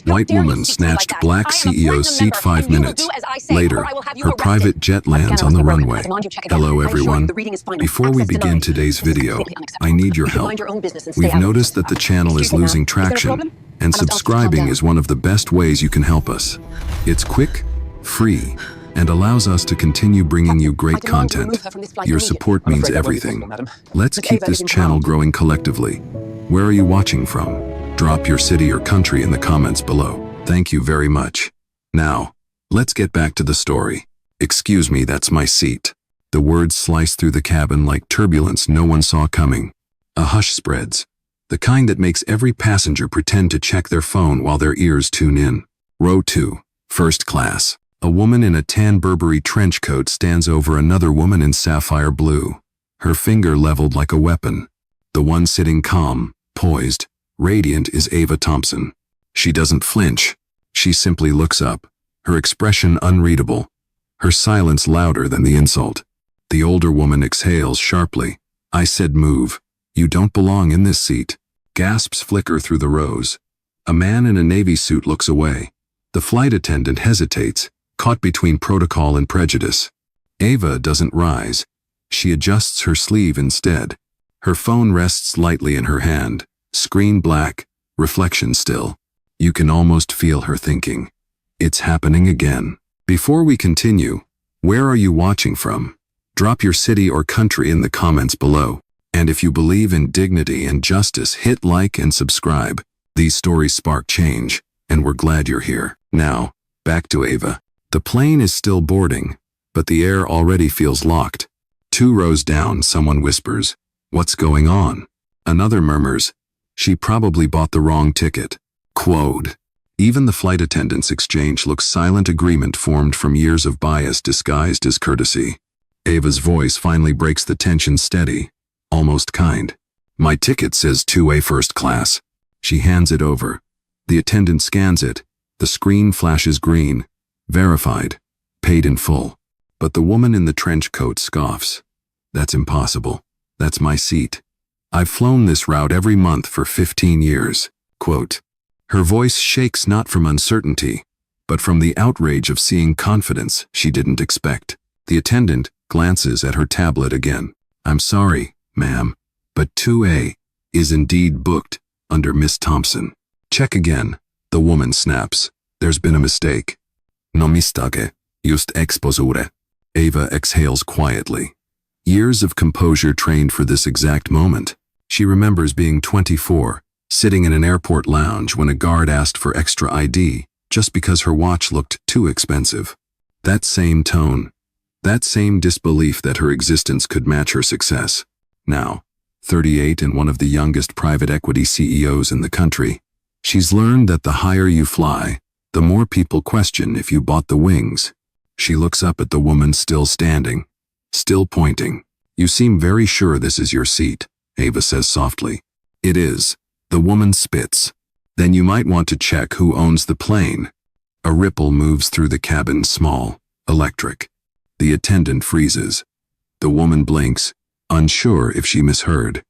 White woman snatched black CEO seat 5 minutes. Later, her private jet lands on the runway. Hello everyone. Before we begin today's video, I need your help. We've noticed that the channel is losing traction, and subscribing is one of the best ways you can help us. It's quick, free, and allows us to continue bringing you great content. Your support means everything. Let's keep this channel growing collectively. Where are you watching from? Drop your city or country in the comments below. Thank you very much. Now, let's get back to the story. Excuse me, that's my seat. The words slice through the cabin like turbulence no one saw coming. A hush spreads, the kind that makes every passenger pretend to check their phone while their ears tune in. Row 2, first class. A woman in a tan Burberry trench coat stands over another woman in sapphire blue, her finger leveled like a weapon. The one sitting calm, poised, radiant is Ava Thompson. She doesn't flinch. She simply looks up, her expression unreadable, her silence louder than the insult. The older woman exhales sharply. I said move. You don't belong in this seat. Gasps flicker through the rows. A man in a navy suit looks away. The flight attendant hesitates, caught between protocol and prejudice. Ava doesn't rise. She adjusts her sleeve instead. Her phone rests lightly in her hand. Screen black, reflection still. You can almost feel her thinking. It's happening again. Before we continue, where are you watching from? Drop your city or country in the comments below. And if you believe in dignity and justice, hit like and subscribe. These stories spark change, and we're glad you're here. Now, back to Ava. The plane is still boarding, but the air already feels locked. 2 rows down, someone whispers, "What's going on?" Another murmurs, "She probably bought the wrong ticket." Quote. Even the flight attendants exchange looks silent agreement formed from years of bias disguised as courtesy. Ava's voice finally breaks the tension steady, almost kind. "My ticket says 2A first class." She hands it over. The attendant scans it. The screen flashes green. Verified. Paid in full. But the woman in the trench coat scoffs. "That's impossible. That's my seat. I've flown this route every month for 15 years. Quote. Her voice shakes not from uncertainty, but from the outrage of seeing confidence she didn't expect. The attendant glances at her tablet again. "I'm sorry, ma'am, but 2A is indeed booked under Miss Thompson." "Check again," the woman snaps. "There's been a mistake." "No mistake, just exposure." Ava exhales quietly. Years of composure trained for this exact moment. She remembers being 24, sitting in an airport lounge when a guard asked for extra ID just because her watch looked too expensive. That same tone, that same disbelief that her existence could match her success. Now, 38 and one of the youngest private equity CEOs in the country, she's learned that the higher you fly, the more people question if you bought the wings. She looks up at the woman still standing, still pointing. "You seem very sure this is your seat," Ava says softly. "It is." The woman spits. "Then you might want to check who owns the plane." A ripple moves through the cabin, small, electric. The attendant freezes. The woman blinks, unsure if she misheard.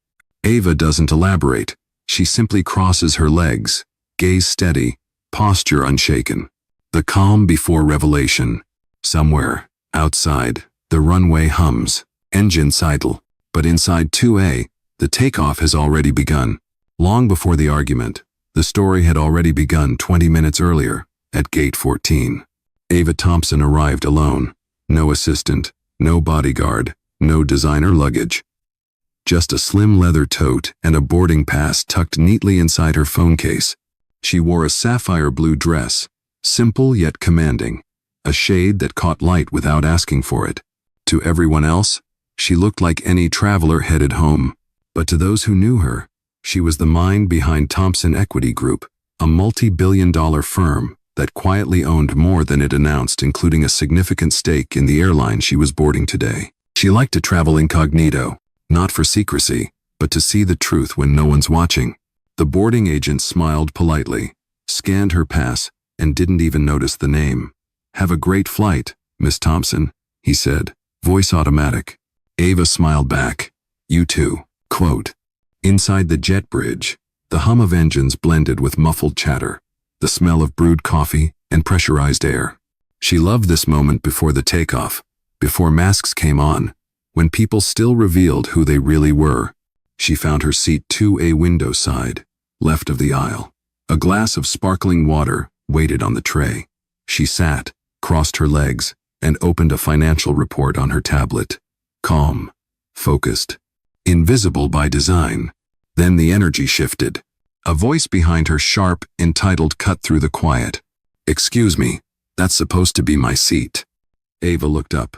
Ava doesn't elaborate. She simply crosses her legs, gaze steady, posture unshaken. The calm before revelation. Somewhere, outside, the runway hums, engines idle. But inside 2A, the takeoff has already begun. Long before the argument, the story had already begun 20 minutes earlier, at gate 14. Ava Thompson arrived alone. No assistant, no bodyguard, no designer luggage. Just a slim leather tote and a boarding pass tucked neatly inside her phone case. She wore a sapphire blue dress, simple yet commanding, a shade that caught light without asking for it. To everyone else, she looked like any traveler headed home. But to those who knew her, she was the mind behind Thompson Equity Group, a multi-billion-dollar firm that quietly owned more than it announced, including a significant stake in the airline she was boarding today. She liked to travel incognito, not for secrecy, but to see the truth when no one's watching. The boarding agent smiled politely, scanned her pass, and didn't even notice the name. "Have a great flight, Miss Thompson," he said, voice automatic. Ava smiled back. "You too." Quote. Inside the jet bridge, the hum of engines blended with muffled chatter. the smell of brewed coffee and pressurized air. She loved this moment before the takeoff, before masks came on, when people still revealed who they really were. She found her seat 2A window side, left of the aisle. A glass of sparkling water waited on the tray. She sat, crossed her legs, and opened a financial report on her tablet. Calm, focused, invisible by design. Then the energy shifted. A voice behind her, sharp, entitled, cut through the quiet. "Excuse me, that's supposed to be my seat." Ava looked up.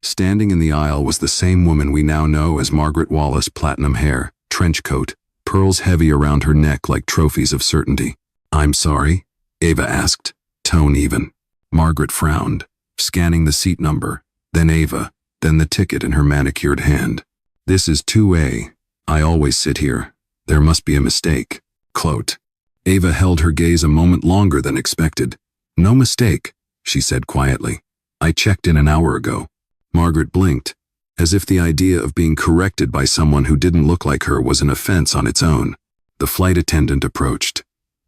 Standing in the aisle was the same woman we now know as Margaret Wallace, platinum hair, trench coat, pearls heavy around her neck like trophies of certainty. "I'm sorry?" Ava asked, tone even. Margaret frowned, scanning the seat number, then Ava, then the ticket in her manicured hand. "This is 2A. I always sit here. There must be a mistake." Quote. Ava held her gaze a moment longer than expected. "No mistake," she said quietly. "I checked in an hour ago." Margaret blinked, as if the idea of being corrected by someone who didn't look like her was an offense on its own. The flight attendant approached.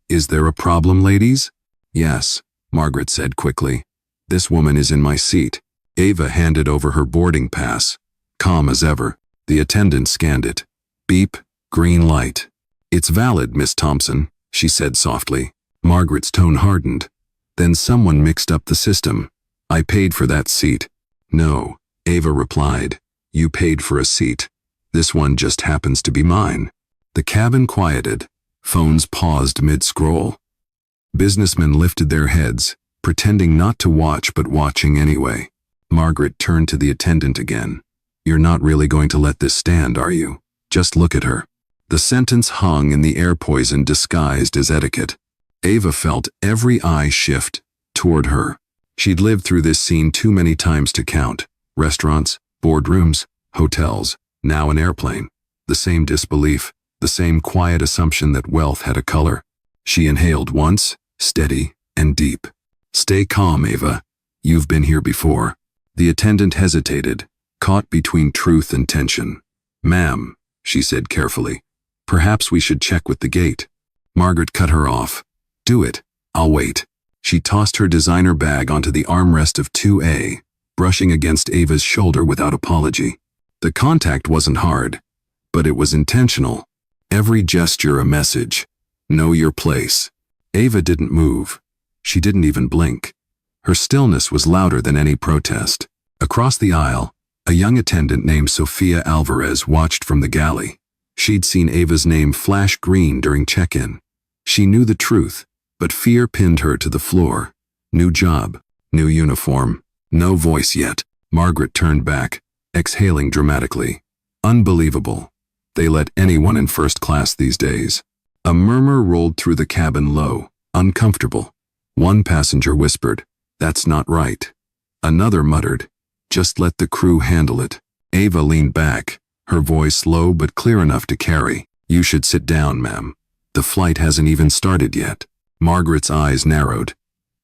"Is there a problem, ladies?" "Yes," Margaret said quickly. "This woman is in my seat." Ava handed over her boarding pass. Calm as ever, the attendant scanned it. Beep, green light. "It's valid, Miss Thompson," she said softly. Margaret's tone hardened. "Then someone mixed up the system. I paid for that seat." "No," Ava replied. "You paid for a seat. This one just happens to be mine." The cabin quieted. Phones paused mid-scroll. Businessmen lifted their heads, pretending not to watch but watching anyway. Margaret turned to the attendant again. "You're not really going to let this stand, are you? Just look at her." The sentence hung in the air, poison disguised as etiquette. Ava felt every eye shift toward her. She'd lived through this scene too many times to count. Restaurants, boardrooms, hotels, now an airplane. The same disbelief, the same quiet assumption that wealth had a color. She inhaled once, steady and deep. "Stay calm, Ava. You've been here before." The attendant hesitated, caught between truth and tension. "Ma'am," she said carefully, "perhaps we should check with the gate." Margaret cut her off. "Do it. I'll wait." She tossed her designer bag onto the armrest of 2A, brushing against Ava's shoulder without apology. The contact wasn't hard, but it was intentional. Every gesture a message. Know your place. Ava didn't move. She didn't even blink. Her stillness was louder than any protest. Across the aisle, a young attendant named Sophia Alvarez watched from the galley. She'd seen Ava's name flash green during check-in. She knew the truth, but fear pinned her to the floor. New job, new uniform, no voice yet. Margaret turned back, exhaling dramatically. Unbelievable. They let anyone in first class these days. A murmur rolled through the cabin, low, uncomfortable. One passenger whispered, "That's not right." Another muttered, "Just let the crew handle it." Ava leaned back, her voice low but clear enough to carry. "You should sit down, ma'am. The flight hasn't even started yet." Margaret's eyes narrowed.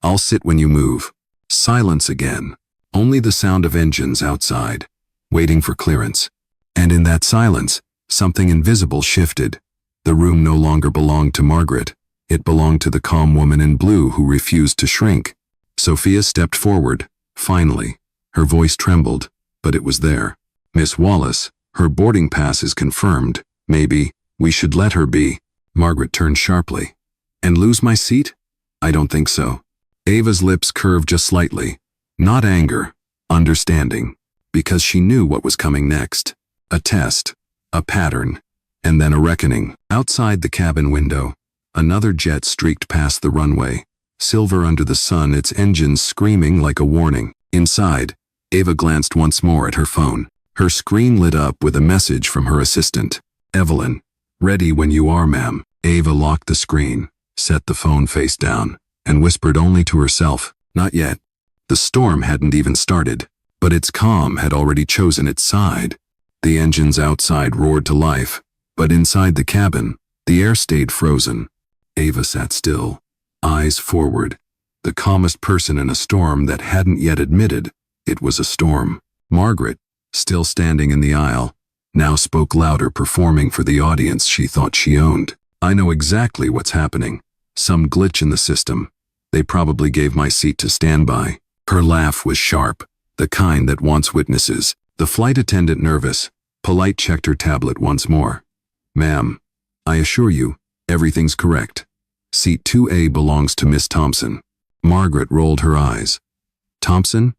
"I'll sit when you move." Silence again. Only the sound of engines outside, waiting for clearance. And in that silence, something invisible shifted. The room no longer belonged to Margaret. It belonged to the calm woman in blue who refused to shrink. Sophia stepped forward, finally. Her voice trembled, but it was there. "Miss Wallace, her boarding pass is confirmed. Maybe we should let her be." Margaret turned sharply. "And lose my seat? I don't think so." Ava's lips curved just slightly. Not anger, understanding, because she knew what was coming next. A test, a pattern, and then a reckoning. Outside the cabin window, another jet streaked past the runway, silver under the sun, its engines screaming like a warning. Inside, Ava glanced once more at her phone. Her screen lit up with a message from her assistant. "Evelyn, ready when you are, ma'am." Ava locked the screen, set the phone face down, and whispered only to herself, "Not yet." The storm hadn't even started, but its calm had already chosen its side. The engines outside roared to life, but inside the cabin, the air stayed frozen. Ava sat still, eyes forward, the calmest person in a storm that hadn't yet admitted it was a storm. Margaret, still standing in the aisle, now spoke louder, performing for the audience she thought she owned. "I know exactly what's happening. Some glitch in the system. They probably gave my seat to standby. Her laugh was sharp, the kind that wants witnesses. The flight attendant, nervous, polite, checked her tablet once more. Ma'am, I assure you, everything's correct. Seat 2A belongs to Miss Thompson. Margaret rolled her eyes. Thompson?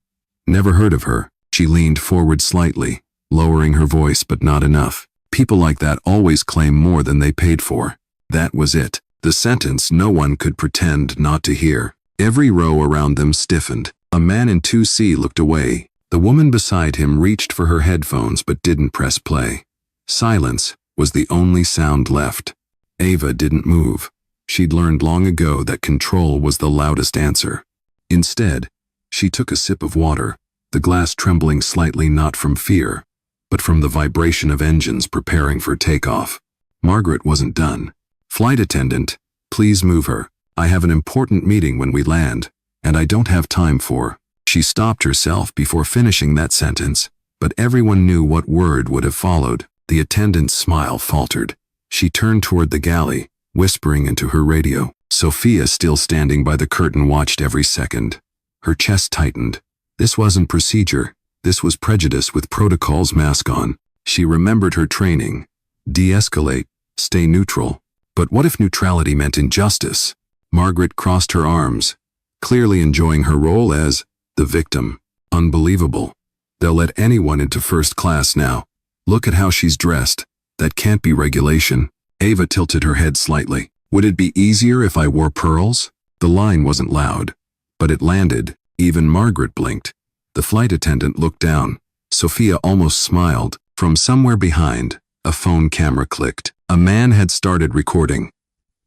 Never heard of her. She leaned forward slightly, lowering her voice but not enough. People like that always claim more than they paid for. That was it. The sentence no one could pretend not to hear. Every row around them stiffened. A man in 2C looked away. The woman beside him reached for her headphones but didn't press play. Silence was the only sound left. Ava didn't move. She'd learned long ago that control was the loudest answer. Instead, she took a sip of water, the glass trembling slightly not from fear, but from the vibration of engines preparing for takeoff. Margaret wasn't done. Flight attendant, please move her. I have an important meeting when we land, and I don't have time for. She stopped herself before finishing that sentence, but everyone knew what word would have followed. The attendant's smile faltered. She turned toward the galley, whispering into her radio. Sophia, still standing by the curtain, watched every second. Her chest tightened. This wasn't procedure. This was prejudice with protocol's mask on. She remembered her training. De-escalate, stay neutral. But what if neutrality meant injustice? Margaret crossed her arms, clearly enjoying her role as the victim. Unbelievable. They'll let anyone into first class now. Look at how she's dressed. That can't be regulation. Ava tilted her head slightly. Would it be easier if I wore pearls? The line wasn't loud, but it landed. Even Margaret blinked. The flight attendant looked down. Sophia almost smiled. From somewhere behind, a phone camera clicked. A man had started recording.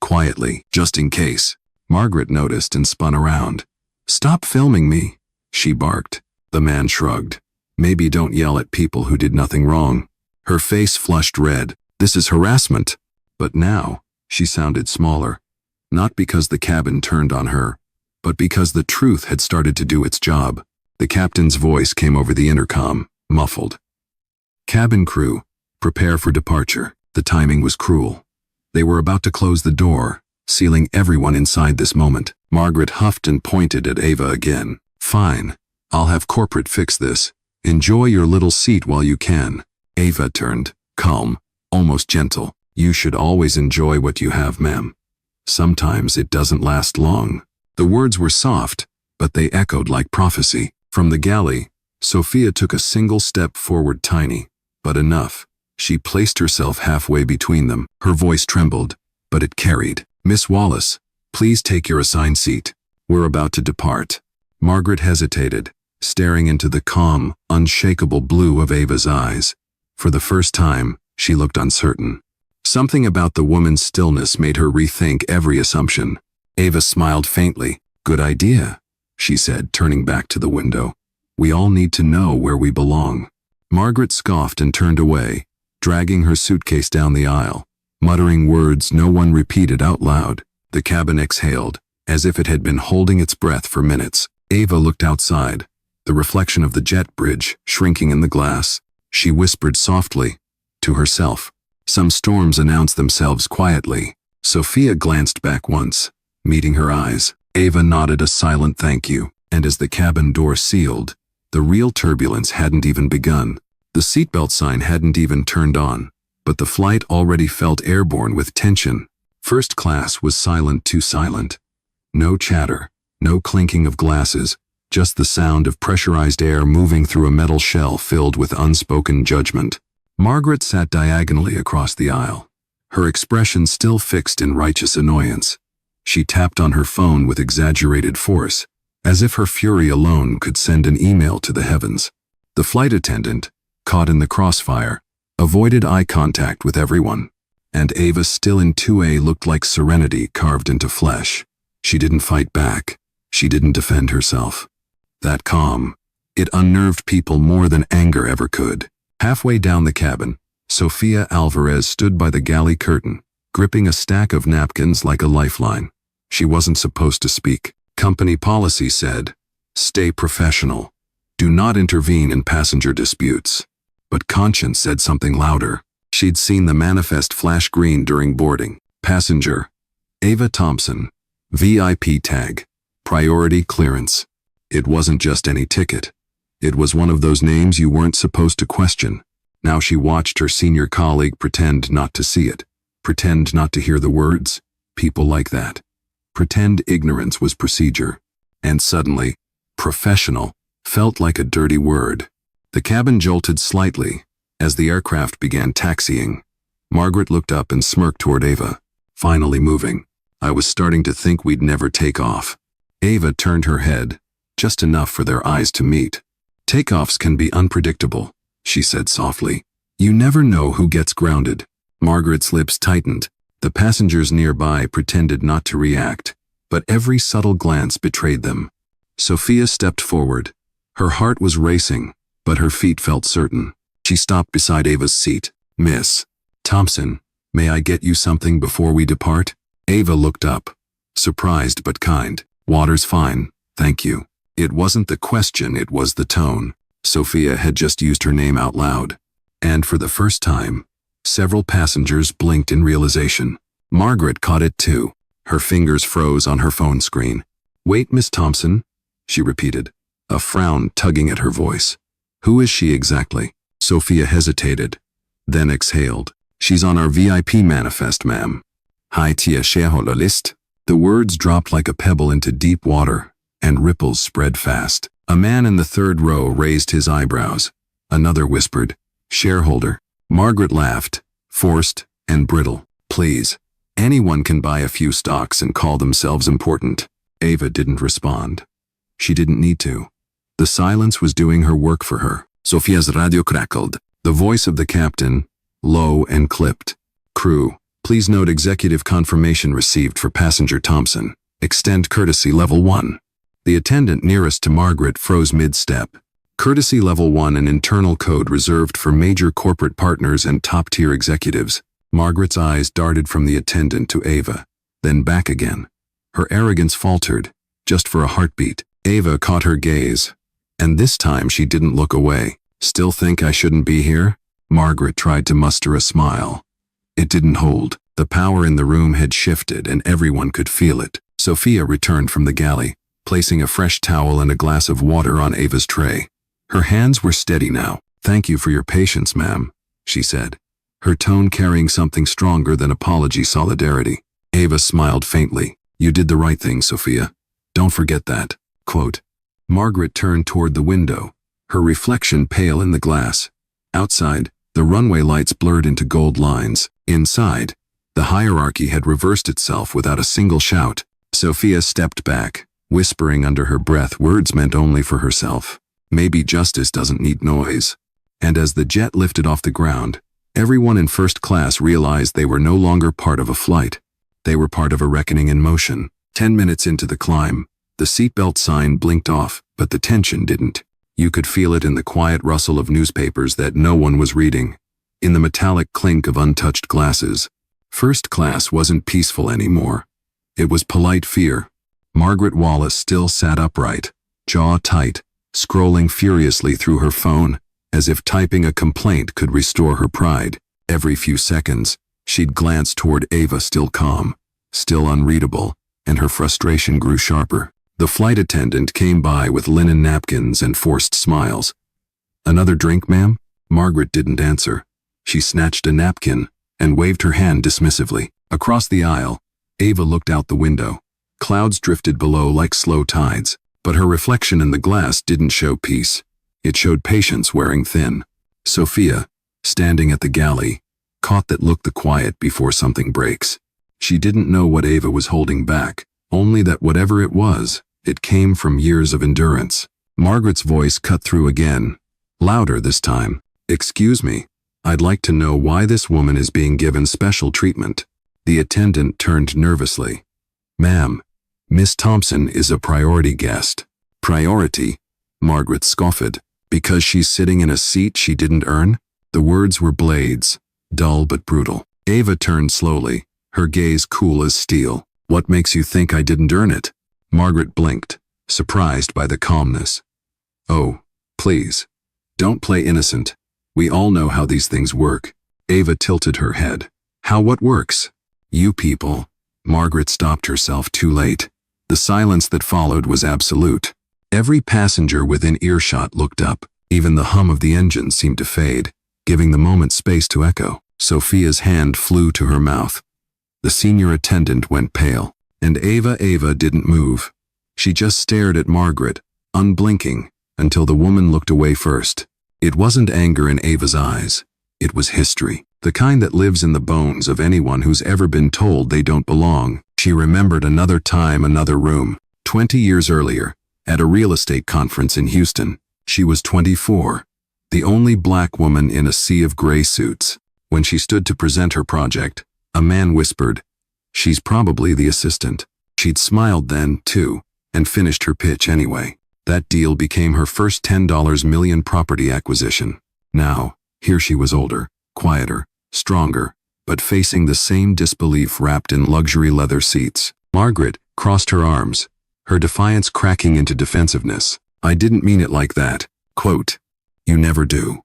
Quietly, just in case. Margaret noticed and spun around. Stop filming me, she barked. The man shrugged. Maybe don't yell at people who did nothing wrong. Her face flushed red. This is harassment. But now, she sounded smaller. Not because the cabin turned on her, but because the truth had started to do its job. The captain's voice came over the intercom, muffled. Cabin crew, prepare for departure. The timing was cruel. They were about to close the door, sealing everyone inside this moment. Margaret huffed and pointed at Ava again. Fine. I'll have corporate fix this. Enjoy your little seat while you can. Ava turned, calm, almost gentle. You should always enjoy what you have, ma'am. Sometimes it doesn't last long. The words were soft, but they echoed like prophecy. From the galley, Sophia took a single step forward, tiny, but enough. She placed herself halfway between them. Her voice trembled, but it carried. Miss Wallace, please take your assigned seat. We're about to depart. Margaret hesitated, staring into the calm, unshakable blue of Ava's eyes. For the first time, she looked uncertain. Something about the woman's stillness made her rethink every assumption. Ava smiled faintly. Good idea, she said, turning back to the window. We all need to know where we belong. Margaret scoffed and turned away, dragging her suitcase down the aisle, muttering words no one repeated out loud. The cabin exhaled, as if it had been holding its breath for minutes. Ava looked outside, the reflection of the jet bridge shrinking in the glass. She whispered softly, to herself. Some storms announce themselves quietly. Sophia glanced back once, meeting her eyes. Ava nodded a silent thank you, and as the cabin door sealed, the real turbulence hadn't even begun. The seatbelt sign hadn't even turned on, but the flight already felt airborne with tension. First class was silent, too silent. No chatter, no clinking of glasses, just the sound of pressurized air moving through a metal shell filled with unspoken judgment. Margaret sat diagonally across the aisle, her expression still fixed in righteous annoyance. She tapped on her phone with exaggerated force, as if her fury alone could send an email to the heavens. The flight attendant, caught in the crossfire, avoided eye contact with everyone, and Ava, still in 2A, looked like serenity carved into flesh. She didn't fight back. She didn't defend herself. That calm, it unnerved people more than anger ever could. Halfway down the cabin, Sophia Alvarez stood by the galley curtain, gripping a stack of napkins like a lifeline. She wasn't supposed to speak. Company policy said, stay professional. Do not intervene in passenger disputes. But conscience said something louder. She'd seen the manifest flash green during boarding. Passenger Ava Thompson, VIP tag. Priority clearance. It wasn't just any ticket. It was one of those names you weren't supposed to question. Now she watched her senior colleague pretend not to see it, pretend not to hear the words. People like that. Pretend ignorance was procedure. And suddenly, professional felt like a dirty word. The cabin jolted slightly as the aircraft began taxiing. Margaret looked up and smirked toward Ava. Finally moving. I was starting to think we'd never take off. Ava turned her head, just enough for their eyes to meet. Takeoffs can be unpredictable, she said softly. You never know who gets grounded. Margaret's lips tightened. The passengers nearby pretended not to react, but every subtle glance betrayed them. Sophia stepped forward. Her heart was racing, but her feet felt certain. She stopped beside Ava's seat. Miss Thompson, may I get you something before we depart? Ava looked up, surprised but kind. Water's fine, thank you. It wasn't the question, it was the tone. Sophia had just used her name out loud. And for the first time, several passengers blinked in realization. Margaret caught it too. Her fingers froze on her phone screen. Wait, Miss Thompson, she repeated, a frown tugging at her voice. Who is she exactly? Sophia hesitated, then exhaled. She's on our VIP manifest, ma'am. High tier shareholder list. The words dropped like a pebble into deep water, and ripples spread fast. A man in the third row raised his eyebrows. Another whispered, shareholder. Margaret laughed, forced and brittle. Please, anyone can buy a few stocks and call themselves important. Ava didn't respond. She didn't need to. The silence was doing her work for her. Sophia's radio crackled. The voice of the captain, low and clipped. Crew, please note executive confirmation received for passenger Thompson. Extend courtesy level 1. The attendant nearest to Margaret froze mid-step. Courtesy level 1, an internal code reserved for major corporate partners and top-tier executives. Margaret's eyes darted from the attendant to Ava, then back again. Her arrogance faltered, just for a heartbeat. Ava caught her gaze, and this time she didn't look away. Still think I shouldn't be here? Margaret tried to muster a smile. It didn't hold. The power in the room had shifted and everyone could feel it. Sophia returned from the galley, placing a fresh towel and a glass of water on Ava's tray. Her hands were steady now. Thank you for your patience, ma'am, she said, her tone carrying something stronger than apology solidarity. Ava smiled faintly. You did the right thing, Sophia. Don't forget that. Quote. Margaret turned toward the window, her reflection pale in the glass. Outside, the runway lights blurred into gold lines. Inside, the hierarchy had reversed itself without a single shout. Sophia stepped back, whispering under her breath words meant only for herself. Maybe justice doesn't need noise. And as the jet lifted off the ground, everyone in first class realized they were no longer part of a flight. They were part of a reckoning in motion. 10 minutes into the climb, the seatbelt sign blinked off, but the tension didn't. You could feel it in the quiet rustle of newspapers that no one was reading, in the metallic clink of untouched glasses. First class wasn't peaceful anymore. It was polite fear. Margaret Wallace still sat upright, jaw tight, scrolling furiously through her phone, as if typing a complaint could restore her pride. Every few seconds, she'd glance toward Ava, still calm, still unreadable, and her frustration grew sharper. The flight attendant came by with linen napkins and forced smiles. Another drink, ma'am? Margaret didn't answer. She snatched a napkin and waved her hand dismissively. Across the aisle, Ava looked out the window. Clouds drifted below like slow tides, but her reflection in the glass didn't show peace. It showed patience wearing thin. Sophia, standing at the galley, caught that look, the quiet before something breaks. She didn't know what Ava was holding back, only that whatever it was, it came from years of endurance. Margaret's voice cut through again, louder this time. Excuse me, I'd like to know why this woman is being given special treatment. The attendant turned nervously. Ma'am, Miss Thompson is a priority guest. Priority? Margaret scoffed. Because she's sitting in a seat she didn't earn? The words were blades, dull but brutal. Ava turned slowly, her gaze cool as steel. What makes you think I didn't earn it? Margaret blinked, surprised by the calmness. Oh, please. Don't play innocent. We all know how these things work. Ava tilted her head. How what works? You people. Margaret stopped herself too late. The silence that followed was absolute. Every passenger within earshot looked up. Even the hum of the engine seemed to fade, giving the moment space to echo. Sophia's hand flew to her mouth. The senior attendant went pale, and Ava didn't move. She just stared at Margaret, unblinking, until the woman looked away first. It wasn't anger in Ava's eyes. It was history, the kind that lives in the bones of anyone who's ever been told they don't belong. She remembered another time, another room, 20 years earlier, at a real estate conference in Houston. She was 24, the only black woman in a sea of gray suits. When she stood to present her project, a man whispered, "She's probably the assistant." She'd smiled then, too, and finished her pitch anyway. That deal became her first $10 million property acquisition. Now, here she was older, quieter, stronger, but facing the same disbelief wrapped in luxury leather seats. Margaret crossed her arms, her defiance cracking into defensiveness. "I didn't mean it like that." Quote, "You never do,"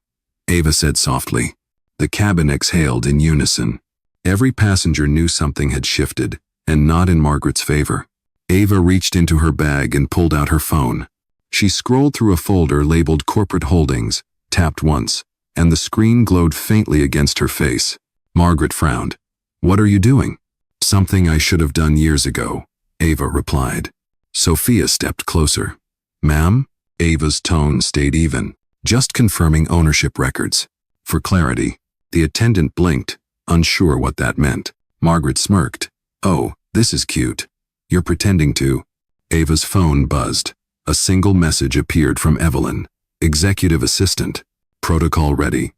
Ava said softly. The cabin exhaled in unison. Every passenger knew something had shifted, and not in Margaret's favor. Ava reached into her bag and pulled out her phone. She scrolled through a folder labeled Corporate Holdings, tapped once, and the screen glowed faintly against her face. Margaret frowned. "What are you doing?" "Something I should have done years ago," Ava replied. Sophia stepped closer. "Ma'am?" Ava's tone stayed even. "Just confirming ownership records." For clarity, the attendant blinked, unsure what that meant. Margaret smirked. "Oh, this is cute. You're pretending to." Ava's phone buzzed. A single message appeared from Evelyn. "Executive assistant. Protocol ready.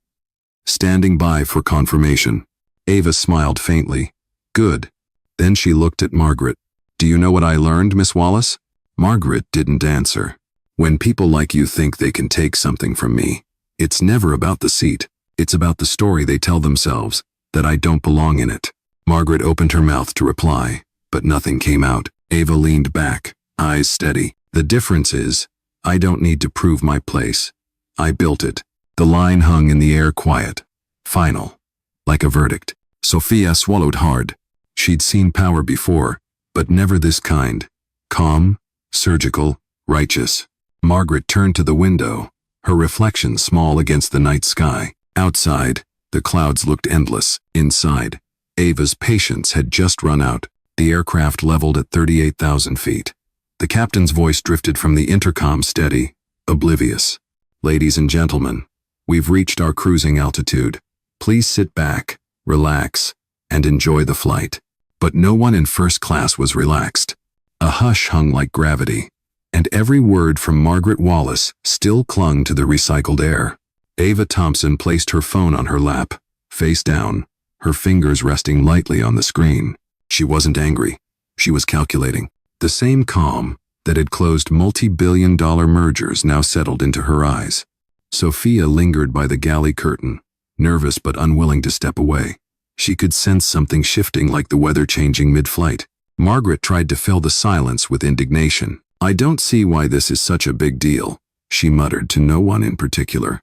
Standing by for confirmation." Ava smiled faintly. "Good." Then she looked at Margaret. "Do you know what I learned, Miss Wallace?" Margaret didn't answer. "When people like you think they can take something from me, it's never about the seat. It's about the story they tell themselves, that I don't belong in it." Margaret opened her mouth to reply, but nothing came out. Ava leaned back, eyes steady. "The difference is, I don't need to prove my place. I built it." The line hung in the air quiet, final, like a verdict. Sophia swallowed hard. She'd seen power before, but never this kind. Calm, surgical, righteous. Margaret turned to the window, her reflection small against the night sky. Outside, the clouds looked endless. Inside, Ava's patience had just run out. The aircraft leveled at 38,000 feet. The captain's voice drifted from the intercom steady, oblivious. "Ladies and gentlemen, we've reached our cruising altitude. Please sit back, relax, and enjoy the flight." But no one in first class was relaxed. A hush hung like gravity, and every word from Margaret Wallace still clung to the recycled air. Ava Thompson placed her phone on her lap, face down, her fingers resting lightly on the screen. She wasn't angry. She was calculating. The same calm that had closed multi-billion-dollar mergers now settled into her eyes. Sophia lingered by the galley curtain, nervous but unwilling to step away. She could sense something shifting like the weather changing mid-flight. Margaret tried to fill the silence with indignation. "I don't see why this is such a big deal," she muttered to no one in particular.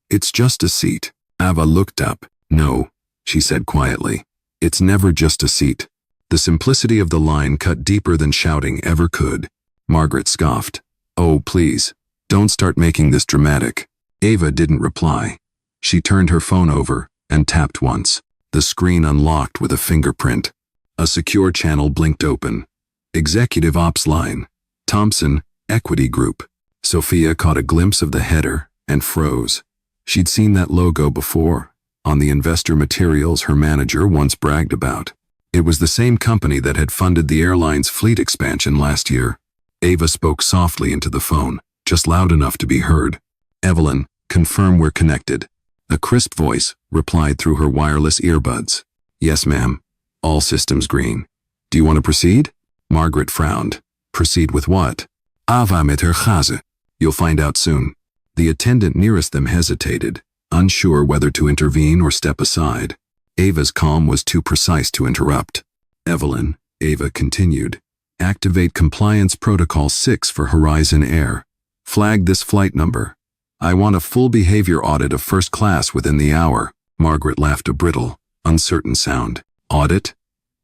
"It's just a seat." Ava looked up. "No," she said quietly. "It's never just a seat." The simplicity of the line cut deeper than shouting ever could. Margaret scoffed. "Oh, please, don't start making this dramatic." Ava didn't reply. She turned her phone over and tapped once. The screen unlocked with a fingerprint. A secure channel blinked open. "Executive Ops Line. Thompson, Equity Group." Sophia caught a glimpse of the header and froze. She'd seen that logo before, on the investor materials her manager once bragged about. It was the same company that had funded the airline's fleet expansion last year. Ava spoke softly into the phone, just loud enough to be heard. "Evelyn, confirm we're connected." A crisp voice replied through her wireless earbuds. "Yes, ma'am. All systems green. Do you want to proceed?" Margaret frowned. "Proceed with what?" "Ava met haar gazen. You'll find out soon." The attendant nearest them hesitated, unsure whether to intervene or step aside. Ava's calm was too precise to interrupt. "Evelyn," Ava continued, "activate Compliance Protocol 6 for Horizon Air. Flag this flight number. I want a full behavior audit of first class within the hour." Margaret laughed a brittle, uncertain sound. "Audit?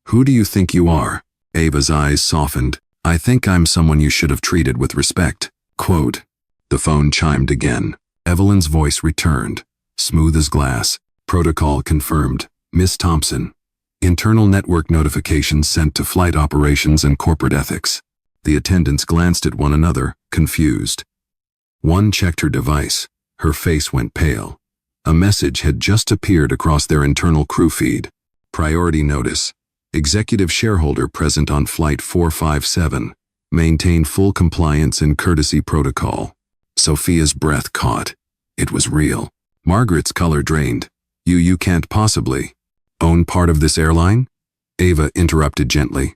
Who do you think you are? Ava's eyes softened. I think I'm someone you should have treated with respect. Quote. The phone chimed again. Evelyn's voice returned, smooth as glass. Protocol confirmed. Miss Thompson. Internal network notifications sent to flight operations and corporate ethics. The attendants glanced at one another, confused. One checked her device. Her face went pale. A message had just appeared across their internal crew feed. Priority notice. Executive shareholder present on Flight 457. Maintain full compliance and courtesy protocol. Sophia's breath caught. It was real. Margaret's color drained. You can't possibly own part of this airline? Ava interrupted gently.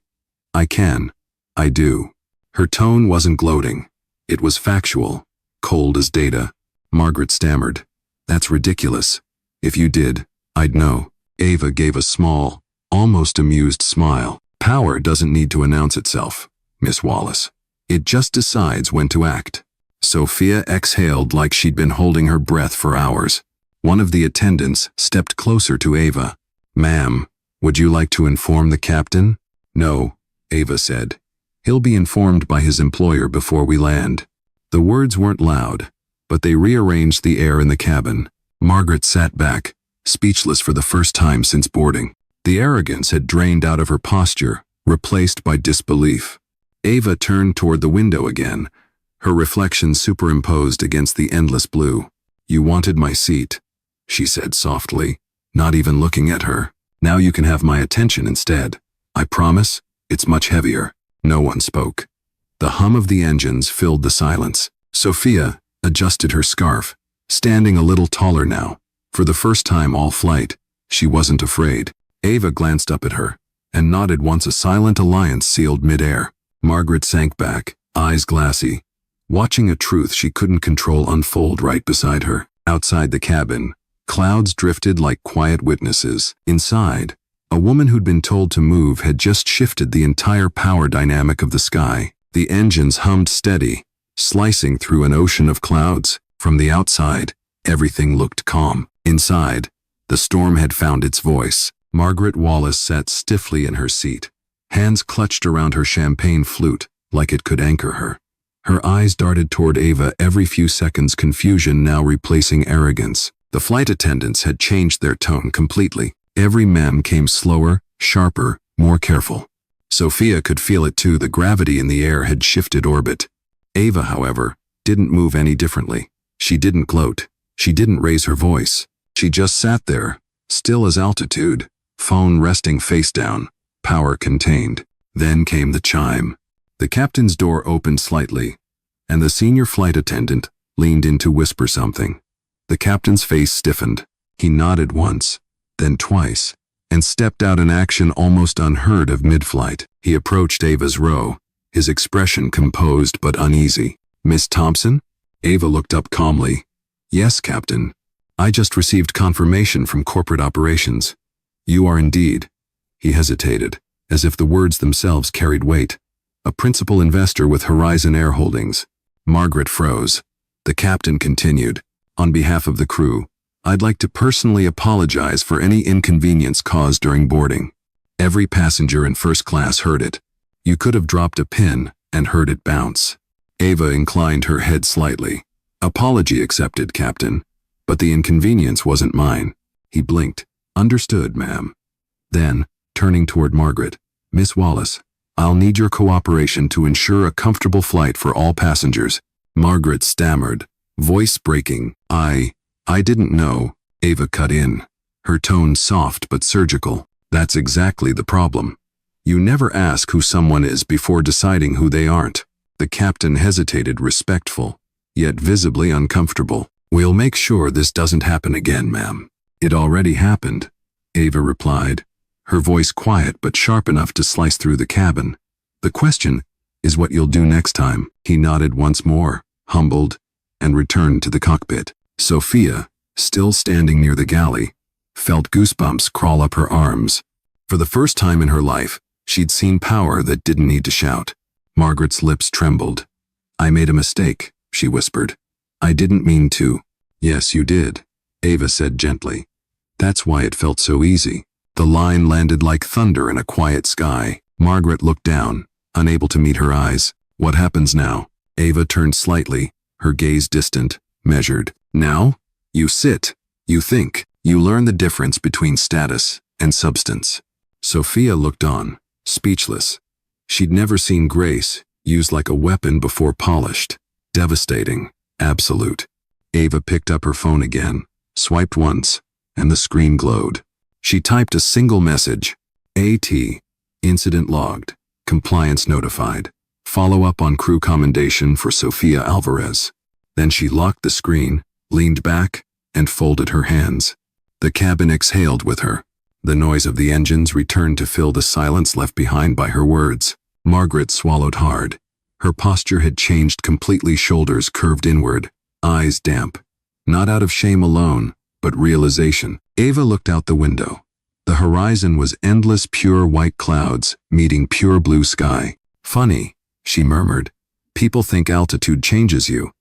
I can. I do. Her tone wasn't gloating. It was factual, cold as data. Margaret stammered. That's ridiculous. If you did, I'd know. Ava gave a small, almost amused smile. Power doesn't need to announce itself, Miss Wallace. It just decides when to act. Sophia exhaled like she'd been holding her breath for hours. One of the attendants stepped closer to Ava. Ma'am, would you like to inform the captain? No, Ava said. He'll be informed by his employer before we land. The words weren't loud, but they rearranged the air in the cabin. Margaret sat back, speechless for the first time since boarding. The arrogance had drained out of her posture, replaced by disbelief. Ava turned toward the window again, her reflection superimposed against the endless blue. You wanted my seat, she said softly, not even looking at her. Now you can have my attention instead. I promise, it's much heavier. No one spoke. The hum of the engines filled the silence. Sophia adjusted her scarf, standing a little taller now. For the first time all flight, she wasn't afraid. Ava glanced up at her and nodded once a silent alliance sealed midair. Margaret sank back, eyes glassy, watching a truth she couldn't control unfold right beside her. Outside the cabin, clouds drifted like quiet witnesses. Inside, a woman who'd been told to move had just shifted the entire power dynamic of the sky. The engines hummed steady, slicing through an ocean of clouds. From the outside, everything looked calm. Inside, the storm had found its voice. Margaret Wallace sat stiffly in her seat, hands clutched around her champagne flute like it could anchor her. Her eyes darted toward Ava every few seconds, confusion now replacing arrogance. The flight attendants had changed their tone completely. Every mem came slower, sharper, more careful. Sophia could feel it too. The gravity in the air had shifted orbit. Ava, however, didn't move any differently. She didn't gloat. She didn't raise her voice. She just sat there, still as altitude, phone resting face down, power contained. Then came the chime. The captain's door opened slightly, and the senior flight attendant leaned in to whisper something. The captain's face stiffened. He nodded once, then twice, and stepped out, an action almost unheard of mid-flight. He approached Ava's row, his expression composed but uneasy. Miss Thompson? Ava looked up calmly. Yes, Captain. I just received confirmation from corporate operations. You are indeed. He hesitated, as if the words themselves carried weight. A principal investor with Horizon Air Holdings. Margaret froze. The captain continued. On behalf of the crew, I'd like to personally apologize for any inconvenience caused during boarding. Every passenger in first class heard it. You could have dropped a pin and heard it bounce. Ava inclined her head slightly. Apology accepted, Captain. But the inconvenience wasn't mine. He blinked. Understood, ma'am. Then, turning toward Margaret, Miss Wallace, I'll need your cooperation to ensure a comfortable flight for all passengers. Margaret stammered, voice breaking. I didn't know. Ava cut in, her tone soft but surgical. That's exactly the problem. You never ask who someone is before deciding who they aren't. The captain hesitated, respectful, yet visibly uncomfortable. We'll make sure this doesn't happen again, ma'am. It already happened, Ava replied, her voice quiet but sharp enough to slice through the cabin. The question is what you'll do next time. He nodded once more, humbled, and returned to the cockpit. Sophia, still standing near the galley, felt goosebumps crawl up her arms. For the first time in her life, she'd seen power that didn't need to shout. Margaret's lips trembled. I made a mistake, she whispered. I didn't mean to. Yes, you did, Ava said gently. That's why it felt so easy. The line landed like thunder in a quiet sky. Margaret looked down, unable to meet her eyes. What happens now? Ava turned slightly, her gaze distant, measured. Now? You sit. You think. You learn the difference between status and substance. Sophia looked on, speechless. She'd never seen grace used like a weapon before polished. Devastating. Absolute. Ava picked up her phone again, swiped once, and the screen glowed. She typed a single message. AT. Incident logged. Compliance notified. Follow up on crew commendation for Sofia Alvarez. Then she locked the screen, leaned back, and folded her hands. The cabin exhaled with her. The noise of the engines returned to fill the silence left behind by her words. Margaret swallowed hard. Her posture had changed completely, shoulders curved inward, eyes damp. Not out of shame alone, but realization. Ava looked out the window. The horizon was endless pure white clouds meeting pure blue sky. Funny, she murmured. People think altitude changes you,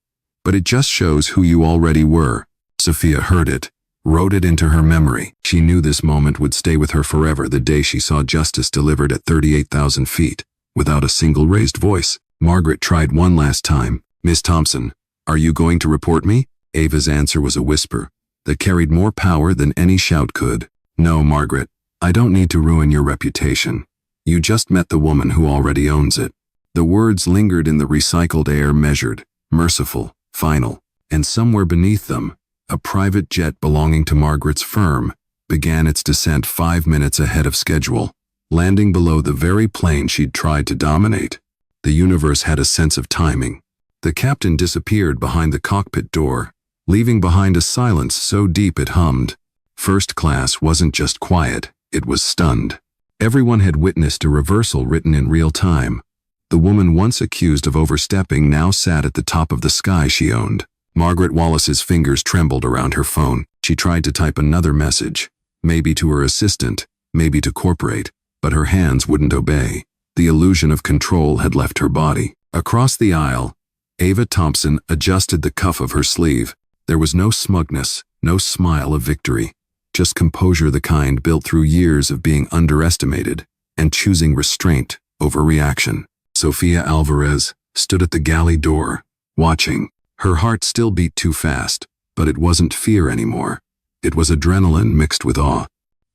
but it just shows who you already were. Sophia heard it, wrote it into her memory. She knew this moment would stay with her forever, the day she saw justice delivered at 38,000 feet, without a single raised voice. Margaret tried one last time. Miss Thompson, are you going to report me? Ava's answer was a whisper that carried more power than any shout could. No, Margaret, I don't need to ruin your reputation. You just met the woman who already owns it. The words lingered in the recycled air, measured, merciful, final, and somewhere beneath them, a private jet belonging to Margaret's firm began its descent 5 minutes ahead of schedule, landing below the very plane she'd tried to dominate. The universe had a sense of timing. The captain disappeared behind the cockpit door, leaving behind a silence so deep it hummed. First class wasn't just quiet, it was stunned. Everyone had witnessed a reversal written in real time. The woman once accused of overstepping now sat at the top of the sky she owned. Margaret Wallace's fingers trembled around her phone. She tried to type another message, maybe to her assistant, maybe to corporate, but her hands wouldn't obey. The illusion of control had left her body. Across the aisle, Ava Thompson adjusted the cuff of her sleeve. There was no smugness, no smile of victory, just composure, the kind built through years of being underestimated and choosing restraint over reaction. Sofia Alvarez stood at the galley door, watching. Her heart still beat too fast, but it wasn't fear anymore. It was adrenaline mixed with awe.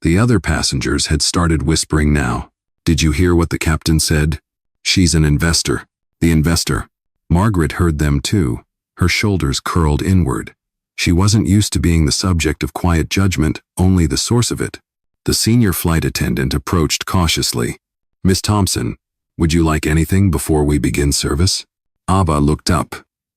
The other passengers had started whispering now. Did you hear what the captain said? She's an investor. The investor. Margaret heard them too, her shoulders curled inward. She wasn't used to being the subject of quiet judgment, only the source of it. The senior flight attendant approached cautiously. Miss Thompson, would you like anything before we begin service? Ava looked up.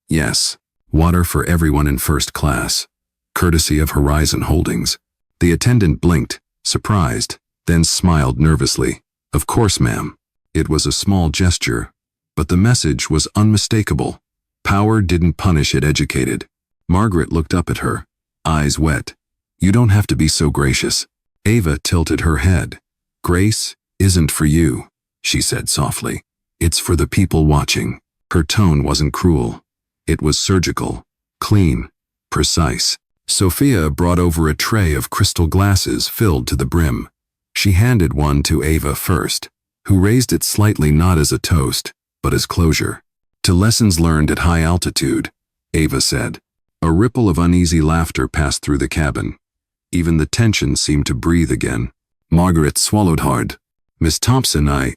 Yes, water for everyone in first class, courtesy of Horizon Holdings. The attendant blinked, surprised, then smiled nervously. Of course, ma'am. It was a small gesture, but the message was unmistakable. Power didn't punish, it educated. Margaret looked up at her, eyes wet. You don't have to be so gracious. Ava tilted her head. Grace isn't for you, she said softly. It's for the people watching. Her tone wasn't cruel. It was surgical, clean, precise. Sophia brought over a tray of crystal glasses filled to the brim. She handed one to Ava first, who raised it slightly, not as a toast, but as closure. To lessons learned at high altitude, Ava said. A ripple of uneasy laughter passed through the cabin. Even the tension seemed to breathe again. Margaret swallowed hard. Miss Thompson, I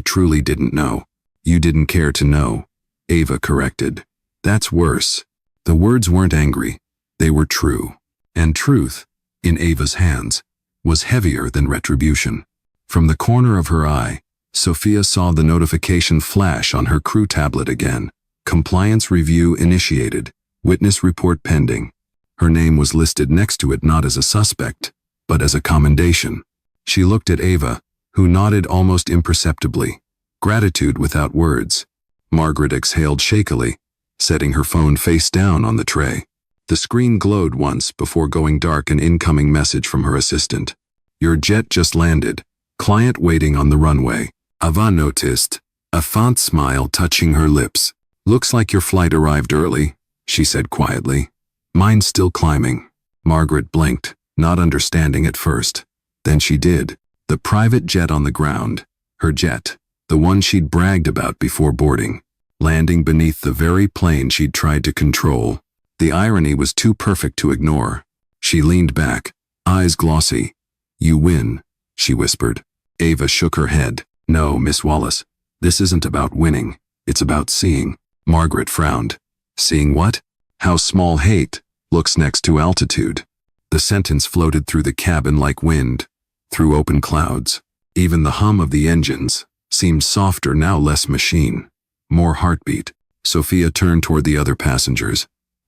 truly didn't know. You didn't care to know, Ava corrected. That's worse. The words weren't angry. They were true. And truth, in Ava's hands, was heavier than retribution. From the corner of her eye, Sophia saw the notification flash on her crew tablet again. Compliance review initiated. Witness report pending. Her name was listed next to it, not as a suspect, but as a commendation. She looked at Ava, who nodded almost imperceptibly. Gratitude without words. Margaret exhaled shakily, setting her phone face down on the tray. The screen glowed once before going dark, an incoming message from her assistant. Your jet just landed. Client waiting on the runway. Ava noticed, a faint smile touching her lips. Looks like your flight arrived early, she said quietly. Mine's still climbing. Margaret blinked, not understanding at first. Then she did. The private jet on the ground, her jet, the one she'd bragged about before boarding, landing beneath the very plane she'd tried to control. The irony was too perfect to ignore. She leaned back, eyes glossy. "You win," she whispered. Ava shook her head. "No, Miss Wallace. This isn't about winning. It's about seeing." Margaret frowned. "Seeing what?" "How small hate looks next to altitude." The sentence floated through the cabin like wind, through open clouds. Even the hum of the engines seemed softer now, less machine, more heartbeat. Sophia turned toward the other passengers.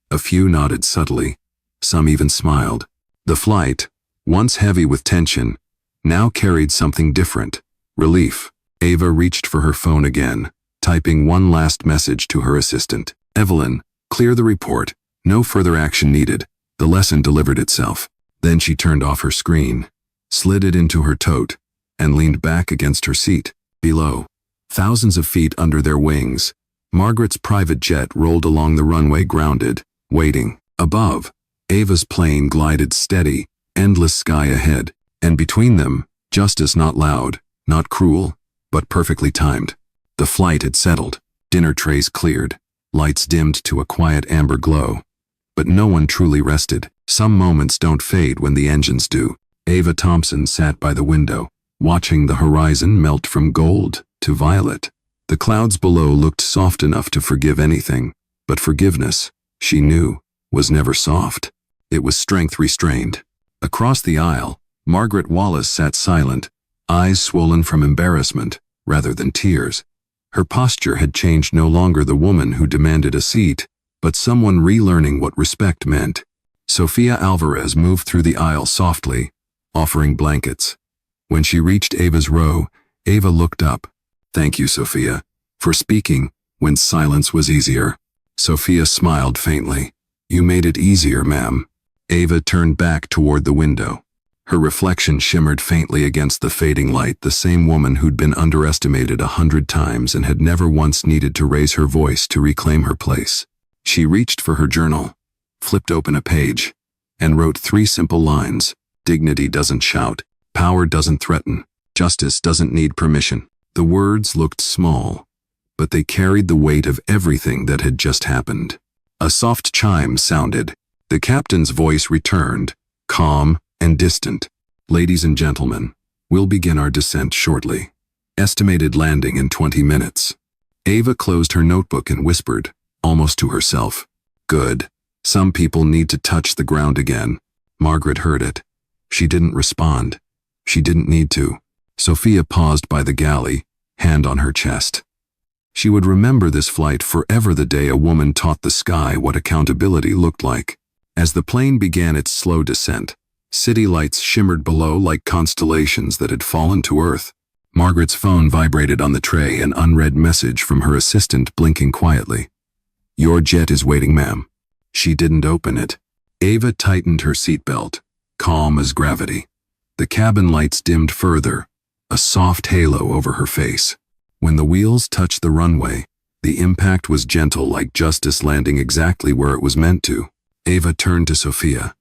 A few nodded subtly. Some even smiled. The flight, once heavy with tension, now carried something different. Relief. Ava reached for her phone again, typing one last message to her assistant. "Evelyn, clear the report. No further action needed." The lesson delivered itself. Then she turned off her screen, slid it into her tote, and leaned back against her seat. Below, thousands of feet under their wings, Margaret's private jet rolled along the runway, grounded, waiting. Above, Ava's plane glided steady, endless sky ahead, and between them, justice not loud, not cruel, but perfectly timed. The flight had settled. Dinner trays cleared, lights dimmed to a quiet amber glow. But no one truly rested. Some moments don't fade when the engines do. Ava Thompson sat by the window, watching the horizon melt from gold to violet. The clouds below looked soft enough to forgive anything, but forgiveness, she knew, was never soft. It was strength restrained. Across the aisle, Margaret Wallace sat silent, eyes swollen from embarrassment rather than tears. Her posture had changed, no longer the woman who demanded a seat, but someone relearning what respect meant. Sofia Alvarez moved through the aisle softly, offering blankets. When she reached Ava's row, Ava looked up. "Thank you, Sofia, for speaking when silence was easier." Sofia smiled faintly. "You made it easier, ma'am." Ava turned back toward the window. Her reflection shimmered faintly against the fading light, the same woman who'd been underestimated 100 times and had never once needed to raise her voice to reclaim her place. She reached for her journal, flipped open a page, and wrote 3 simple lines. "Dignity doesn't shout. Power doesn't threaten. Justice doesn't need permission." The words looked small, but they carried the weight of everything that had just happened. A soft chime sounded. The captain's voice returned, calm and distant. "Ladies and gentlemen, we'll begin our descent shortly. Estimated landing in 20 minutes. Ava closed her notebook and whispered, almost to herself, "Good. Some people need to touch the ground again." Margaret heard it. She didn't respond. She didn't need to. Sophia paused by the galley, hand on her chest. She would remember this flight forever, the day a woman taught the sky what accountability looked like. As the plane began its slow descent, city lights shimmered below like constellations that had fallen to earth. Margaret's phone vibrated on the tray, an unread message from her assistant blinking quietly. "Your jet is waiting, ma'am." She didn't open it. Ava tightened her seatbelt, calm as gravity. The cabin lights dimmed further, a soft halo over her face. When the wheels touched the runway, the impact was gentle, like justice landing exactly where it was meant to. Ava turned to Sophia,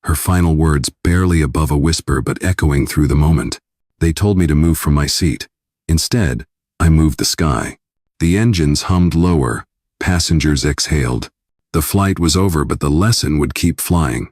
her final words barely above a whisper but echoing through the moment. "They told me to move from my seat. Instead, I moved the sky." The engines hummed lower, passengers exhaled. The flight was over, but the lesson would keep flying.